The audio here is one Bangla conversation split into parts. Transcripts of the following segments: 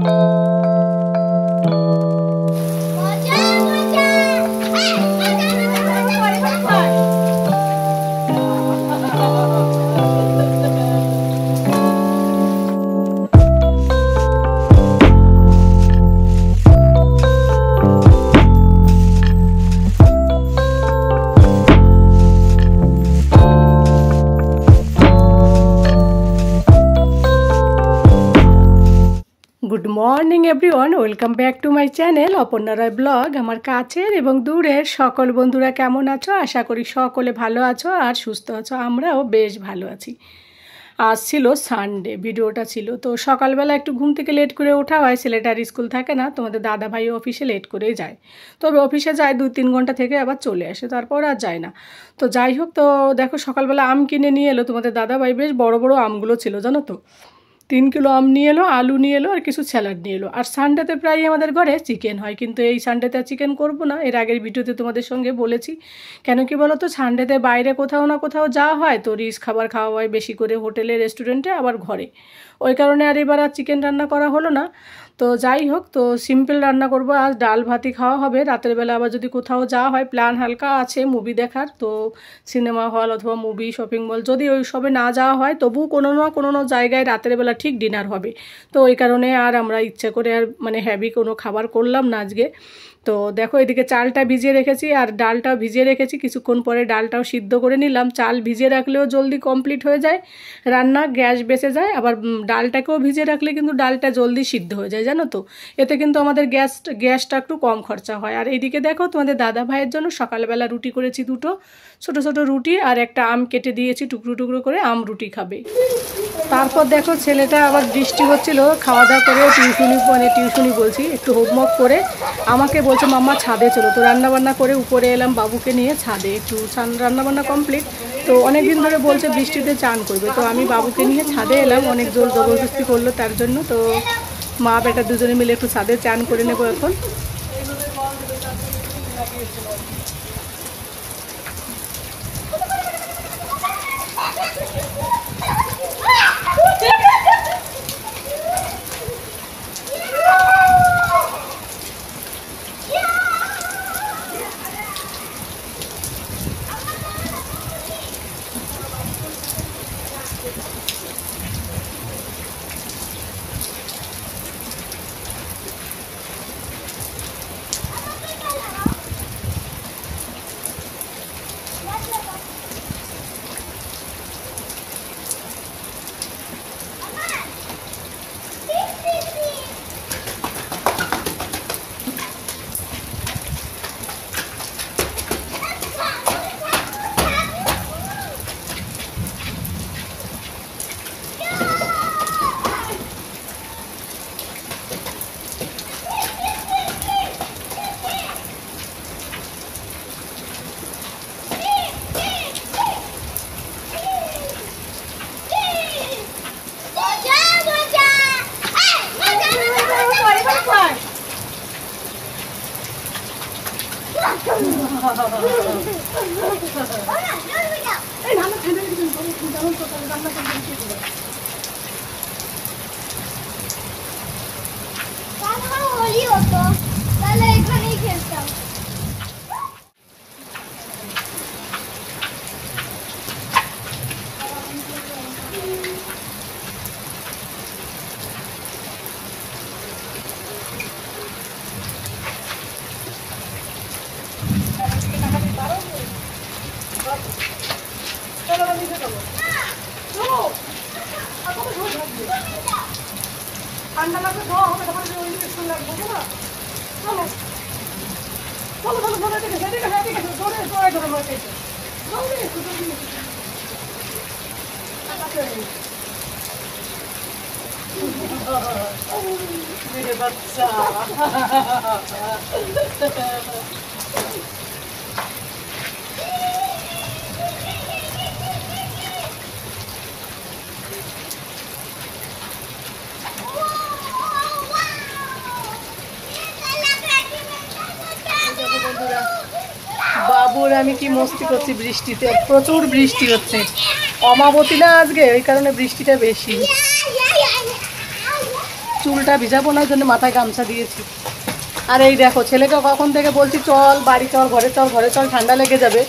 Good morning everyone, welcome back to my channel Aparna Roy blog. আমার কাছের এবং দূরের সকল বন্ধুরা কেমন আছো? আশা করি সকলে ভালো আছো আর সুস্থ আছো। আমরাও বেশ ভালো আছি। আজ ছিল সানডে, ভিডিওটা ছিল তো সকালবেলা একটু ঘুম থেকে লেট করে ওঠা হয়, ছেলেটার স্কুল থাকে না, তোমাদের দাদা ভাই অফিসে লেট করেই যায়। তবে অফিসে যায় 2-3 ঘন্টা থেকে আবার চলে আসে, তারপর আর যায় না। তো যাই হোক, তো দেখো সকালবেলা আম কিনে নিয়ে এলো তোমাদের দাদা ভাই। বেশ বড় বড় আমগুলো ছিল জানো তো, 3 কিলো আম নিয়ে এলো, আলু নিয়ে এলো আর কিছু স্যালাড নিয়ে এলো। আর সানডেতে প্রায় আমাদের ঘরে চিকেন হয়, কিন্তু এই সানডেতে আর চিকেন করবো না। এর আগের ভিডিওতে তোমাদের সঙ্গে বলেছি। কেন কি বলো তো, সানডেতে বাইরে কোথাও না কোথাও যাওয়া হয়, তো রিচ খাবার খাওয়া হয় বেশি করে, হোটেলে, রেস্টুরেন্টে, আবার ঘরে। ওই কারণে আর এবার আর চিকেন রান্না করা হলো না। তো যাই হোক, তো সিম্পল রান্না করবো আজ, ডাল ভাতই খাওয়া হবে। রাতের বেলা আবার যদি কোথাও যাওয়া হয়, প্ল্যান হালকা আছে মুভি দেখার, তো সিনেমা হল অথবা মুভি, শপিং মল, যদি ওই সবে না যাওয়া হয় তবু কোনো না কোনো জায়গায় রাতের বেলা ঠিক ডিনার হবে। তো ওই কারণে আর আমরা ইচ্ছা করে আর মানে হ্যাভি কোনো খাবার করলাম না আজকে। তো দেখো এদিকে চালটা ভিজিয়ে রেখেছি আর ডালটাও ভিজিয়ে রেখেছি, কিছুক্ষণ পরে ডালটাও সিদ্ধ করে নিলাম। চাল ভিজিয়ে রাখলেও জলদি কমপ্লিট হয়ে যায় রান্না, গ্যাস বেঁচে যায়। আবার ডালটাকেও ভিজিয়ে রাখলে কিন্তু ডালটা জলদি সিদ্ধ হয়ে যায় জানো তো। এতে কিন্তু আমাদের গ্যাসটা একটু কম খরচা হয়। আর এইদিকে দেখো তোমাদের দাদা ভাইয়ের জন্য সকালবেলা রুটি করেছি, 2টো ছোট ছোট রুটি, আর একটা আম কেটে দিয়েছি টুকরো টুকরো করে, আম রুটি খাবে। তারপর দেখো ছেলেটা আবার বৃষ্টি হচ্ছিল, খাওয়া দাওয়া করে টিউশনি বলছি, একটু হোমওয়ার্ক করে আমাকে বলছে মাম্মা ছাদে চলো। তো রান্নাবান্না করে উপরে এলাম বাবুকে নিয়ে ছাদে, একটু রান্নাবান্না কমপ্লিট। তো অনেক দিন ধরে বলছে বৃষ্টিতে চান করবে, তো আমি বাবুকে নিয়ে ছাদে এলাম। অনেক জোর জবরদস্তি করলো তার জন্য। তো মা বেটা দুজনে মিলে একটু ছাদে চান করে নেবো এখন। হোলি হতো তাহলে এখানেই খেলতাম। ঠান্ডা লাগবে, ধোয়া হবে, তখন ওই স্কুল লাগবে না। চলো চলো চলো চলো, ঠিক আছে ঠিক আছে ঠিক আছে, ধরে ধরে ধরে ধরে মেরে বাচ্চা। বাবুর আমি কি মস্তি করছি বৃষ্টিতে, প্রচুর বৃষ্টি হচ্ছে। অমাবতী না আজকে, ওই কারণে বৃষ্টিটা বেশি। চুলটা ভিজাবো না, ওই জন্য মাথায় গামছা দিয়েছি। আর এই দেখো ছেলেকে কখন থেকে বলছি চল বাড়ি চল, ঘরে চল ঠান্ডা লেগে যাবে,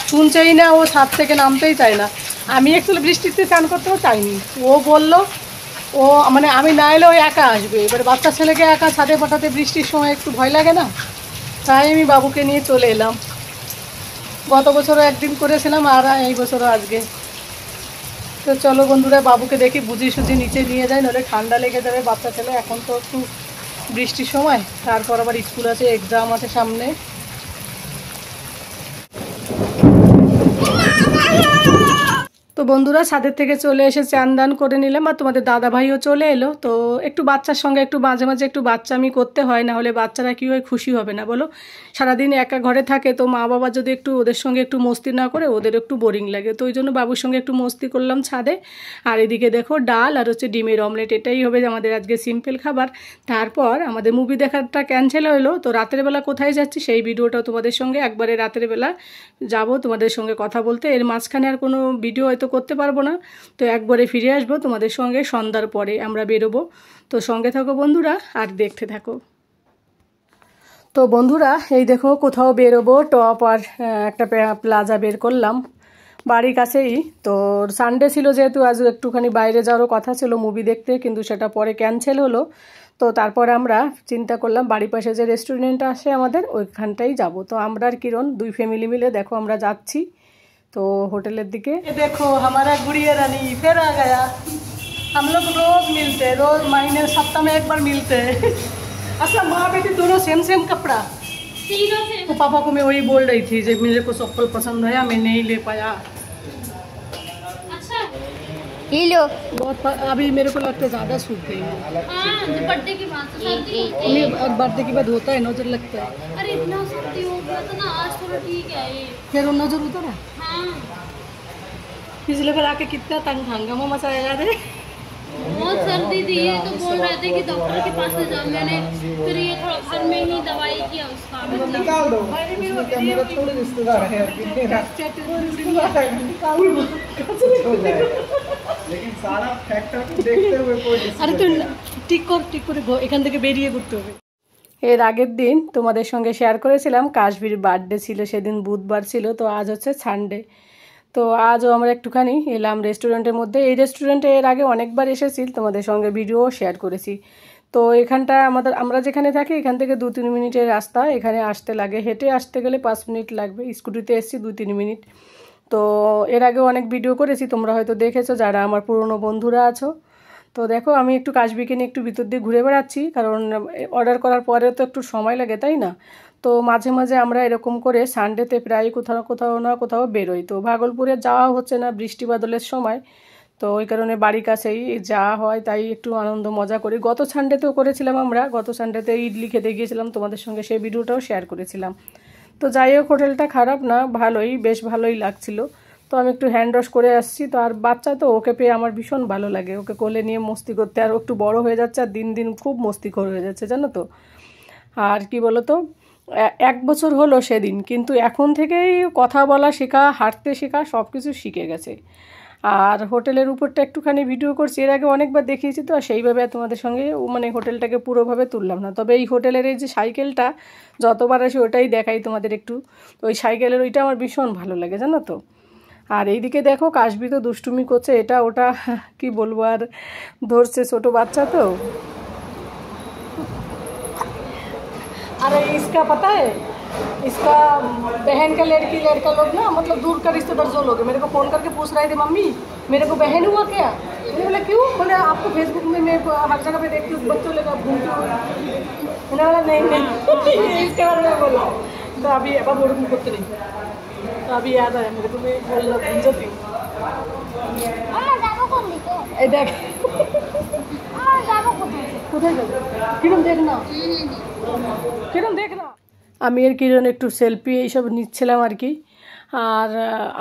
শুনছেই না, ও ছাদ থেকে নামতেই চায় না। আমি অ্যাকচুয়ালি বৃষ্টিতে স্নান করতেও চাইনি, ও বলল ও মানে আমি না এলে ও একা আসবে। এবার বাচ্চা ছেলেকে একা ছাদে পাঠাতে বৃষ্টির সময় একটু ভয় লাগে না, তাই আমি বাবুকে নিয়ে চলে এলাম। গত বছরও একদিন করেছিলাম আর এই বছরও আজকে। তো চলো বন্ধুরা, বাবুকে দেখি বুঝিয়ে সুঝিয়ে নিচে নিয়ে যায়, নাহলে ঠান্ডা লেগে যাবে বাচ্চা ছেলে। এখন তো একটু বৃষ্টির সময়, তারপর আবার স্কুল আছে, এক্সাম আছে সামনে। তো বন্ধুরা ছাদের থেকে চলে এসে চান দান করে নিলাম, আর তোমাদের দাদা ভাইও চলে এলো। তো একটু বাচ্চার সঙ্গে একটু মাঝে মাঝে একটু বাচ্চামি করতে হয়, না হলে বাচ্চারা কী হয়, খুশি হবে না বলো। সারাদিন একা ঘরে থাকে, তো মা বাবা যদি একটু ওদের সঙ্গে একটু মস্তি না করে ওদের একটু বোরিং লাগে। তো ওই জন্য বাবুর সঙ্গে একটু মস্তি করলাম ছাদে। আর এদিকে দেখো ডাল আর হচ্ছে ডিমের অমলেট, এটাই হবে আমাদের আজকে সিম্পল খাবার। তারপর আমাদের মুভি দেখাটা ক্যান্সেল হলো, তো রাতের বেলা কোথায় যাচ্ছি সেই ভিডিওটাও তোমাদের সঙ্গে একবারে রাতের বেলা যাব তোমাদের সঙ্গে কথা বলতে। এর মাঝখানে আর কোনো ভিডিও হয়তো করতে পারবো না, তো একবারে ফিরে আসবো তোমাদের সঙ্গে সন্ধ্যার পরে আমরা বেরোবো। তো সঙ্গে থাকো বন্ধুরা আর দেখতে থাকো। তো বন্ধুরা এই দেখো কোথাও বেরোবো, টপ আর একটা প্লাজা বের করলাম বাড়ির কাছেই। তো সানডে ছিল যেহেতু আজ একটুখানি বাইরে যাওয়ারও কথা ছিল মুভি দেখতে, কিন্তু সেটা পরে ক্যান্সেল হলো। তো তারপর আমরা চিন্তা করলাম বাড়ির পাশে যে রেস্টুরেন্ট আসে আমাদের ওইখানটাই যাব। তো আমরা আর কিরণ দুই ফ্যামিলি মিলে দেখো আমরা যাচ্ছি तो होटल दिखे। देखो हमारा गुड़िया रानी फिर आ गया। हम लोग रोज मिलते हैं, रोज महीने सप्ताह में एक बार मिलते हैं। अच्छा माँ बेटी दोनों सेम सेम कपड़ा, तो पापा को मैं वही बोल रही थी जब मेरे को चप्पल पसंद आया मैं नहीं ले पाया। अच्छा ये लो बहुत अभी मेरे को लगता है ज़्यादा सूख गई है। बर्थडे के बाद सर्दी बर्थडे के बाद होता है नजर लगता है। अरे इतना सर्दी हो गया था ना, आज थोड़ा ठीक है ये। फिर वो नजर उतर है। हाँ पिछले बार आके कितना तंग हंगामा मचाया याद है। बहुत सर्दी थी, ये तो बोल रहे थे कि डॉक्टर के पास ले जाओ। मैंने फिर ये थोड़ा घर में ही दवाई किया उसका, निकाल दो, मेरा थोड़े रिश्तेदार है लेकिन सारा फैक्टर देखते हुए कोई अरे तो ঠিক করে এখান থেকে বেরিয়ে ঘুরতে হবে। এর আগের দিন তোমাদের সঙ্গে শেয়ার করেছিলাম কাশবীর বার্থডে ছিল, সেদিন বুধবার ছিল, তো আজ হচ্ছে সানডে। তো আজও আমরা একটুখানি এলাম রেস্টুরেন্টের মধ্যে। এই রেস্টুরেন্টে এর আগে অনেকবার এসেছি, তোমাদের সঙ্গে ভিডিও শেয়ার করেছি। তো এখানটা আমরা যেখানে থাকি এখান থেকে 2-3 মিনিটের রাস্তা এখানে আসতে লাগে, হেঁটে আসতে গেলে 5 মিনিট লাগবে, স্কুটিতে এসেছি 2-3 মিনিট। তো এর আগেও অনেক ভিডিও করেছি, তোমরা হয়তো দেখেছো যারা আমার পুরনো বন্ধুরা আছো। তো দেখো আমি একটু কাশবীকে নিয়ে একটু ভিতর দিয়ে ঘুরে বেড়াচ্ছি, কারণ অর্ডার করার পরে তো একটু সময় লাগে তাই না। তো মাঝে মাঝে আমরা এরকম করে সানডেতে প্রায় কোথাও না কোথাও বেরোই। তো ভাগলপুরে যাওয়া হচ্ছে না বৃষ্টি বাদলের সময়, তো ওই কারণে বাড়ির কাছেই যাওয়া হয়, তাই একটু আনন্দ মজা করি। গত সানডেতেও করেছিলাম আমরা, গত সানডেতে ইডলি খেতে গিয়েছিলাম, তোমাদের সঙ্গে সেই ভিডিওটাও শেয়ার করেছিলাম। তো যাই হোক হোটেলটা খারাপ না, ভালোই, বেশ ভালোই লাগছিল। তো আমি একটু হ্যান্ড ওয়াশ করে আসছি। তো আর বাচ্চা তো, ওকে পেয়ে আমার ভীষণ ভালো লাগে, ওকে কোলে নিয়ে মস্তি করতে। আর একটু বড় হয়ে যাচ্ছে আর দিন দিন খুব মস্তিখোর হয়ে যাচ্ছে জানো তো। আর কি বলো তো, 1 বছর হলো সেদিন, কিন্তু এখন থেকেই কথা বলা শেখা, হাঁটতে শেখা, সব কিছু শিখে গেছে। আর হোটেলের উপরটা একটুখানি ভিডিও করছি, এর আগে অনেকবার দেখিয়েছি, তো সেইভাবে তোমাদের সঙ্গে মানে হোটেলটাকে পুরোভাবে তুললাম না। তবে এই হোটেলের এই যে সাইকেলটা যতবার আসি ওটাই দেখাই তোমাদের একটু। তো ওই সাইকেলের ওইটা আমার ভীষণ ভালো লাগে জানো তো। আর এইদিকে দেখো কাশবী তো দুষ্টুমি করছে, এটা ওটা কি বলবো, আর ধরছে, ছোট বাচ্চা তো। अरे इसका पता है, इसका बहन का लड़का लोग ना, मतलब दूर का रिश्तेदार जो लोग है, मेरे को फ़ोन करके पूछ रहे थे मम्मी मेरे को बहन हुआ क्या। मैंने बोला क्यों, बोले आपको फेसबुक में मैं हर जगह पे देखती हूँ बच्चों लेकर घूमती हूँ। मैंने बोला नहीं इसके बारे में बोला। तो अभी अब ओरकम करते नहीं, तो अभी याद आया मेरे को, मैं बोलना भूल जाती हूँ। এই দেখ কোথায় যাবে কিরম দেখ না, কিরম দেখ না। আমি আর কিরণ একটু সেলফি এইসব নিচ্ছিলাম আর কি। আর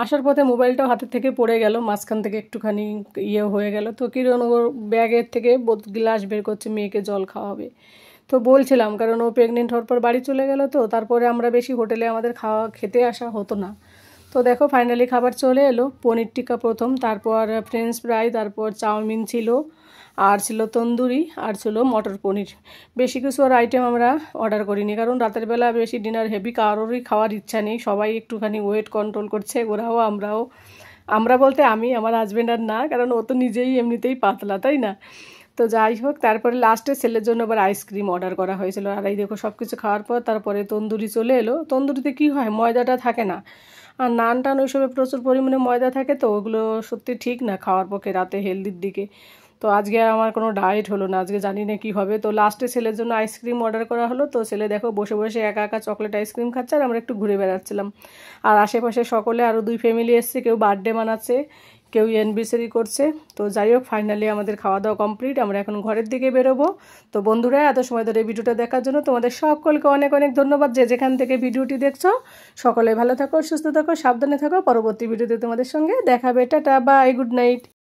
আসার পথে মোবাইলটাও হাতের থেকে পড়ে গেল, মাঝখান থেকে একটুখানি ইয়ে হয়ে গেল। তো কিরণ ওর ব্যাগের থেকে গ্লাস বের করছে, মেয়েকে জল খাওয়াবে। তো বলছিলাম, কারণ ও প্রেগনেন্ট হওয়ার পর বাড়ি চলে গেল, তো তারপরে আমরা বেশি হোটেলে আমাদের খেতে আসা হতো না। তো দেখো ফাইনালি খাবার চলে এলো, পনির টিক্কা প্রথম, তারপর ফ্রেঞ্চ ফ্রাই, তারপর চাউমিন ছিল, আর ছিল তন্দুরি, আর ছিল মটর পনির। বেশি কিছু আর আইটেম আমরা অর্ডার করিনি, কারণ রাতের বেলা বেশি ডিনার হেভি কারোরই খাওয়ার ইচ্ছা নেই। সবাই একটুখানি ওয়েট কন্ট্রোল করছে, ওরাও আমরাও। আমরা বলতে আমি, আমার হাজব্যান্ড আর না, কারণ ও তো নিজেই এমনিতেই পাতলা, তাই না? তো যাই হোক, তারপরে লাস্টে ছেলের জন্য আবার আইসক্রিম অর্ডার করা হয়েছিল। আর এই দেখো সব কিছু খাওয়ার পর তারপরে তন্দুরি চলে এলো। তন্দুরিতে কি হয়, ময়দাটা থাকে না, আর নান টান ওইসবে প্রচুর পরিমাণে ময়দা থাকে, তো ওগুলো সত্যি ঠিক না খাওয়ার পক্ষে রাতে হেলদির দিকে। তো আজকে আমার কোনো ডায়েট হলো না, আজকে জানি না কী হবে। তো লাস্টে ছেলের জন্য আইসক্রিম অর্ডার করা হলো। তো ছেলে দেখো বসে বসে একা একা চকলেট আইসক্রিম খাচ্ছে, আর আমরা একটু ঘুরে বেড়াচ্ছিলাম। আর আশেপাশে সকলে আরও 2 ফ্যামিলি এসছে, কেউ বার্থডে মানাচ্ছে, কেউ অ্যানিভার্সারি করছে। তো যাই হোক, ফাইনালি আমাদের খাওয়া দাওয়া কমপ্লিট, আমরা এখন ঘরের দিকে বেরোবো। তো বন্ধুরা, এত সময় ধরে ভিডিওটা দেখার জন্য তোমাদের সকলকে অনেক অনেক ধন্যবাদ। যে যেখান থেকে ভিডিওটি দেখছো, সকলে ভালো থাকো, সুস্থ থাকো, সাবধানে থাকো। পরবর্তী ভিডিওতে তোমাদের সঙ্গে দেখাবে। Tata, bye, good night.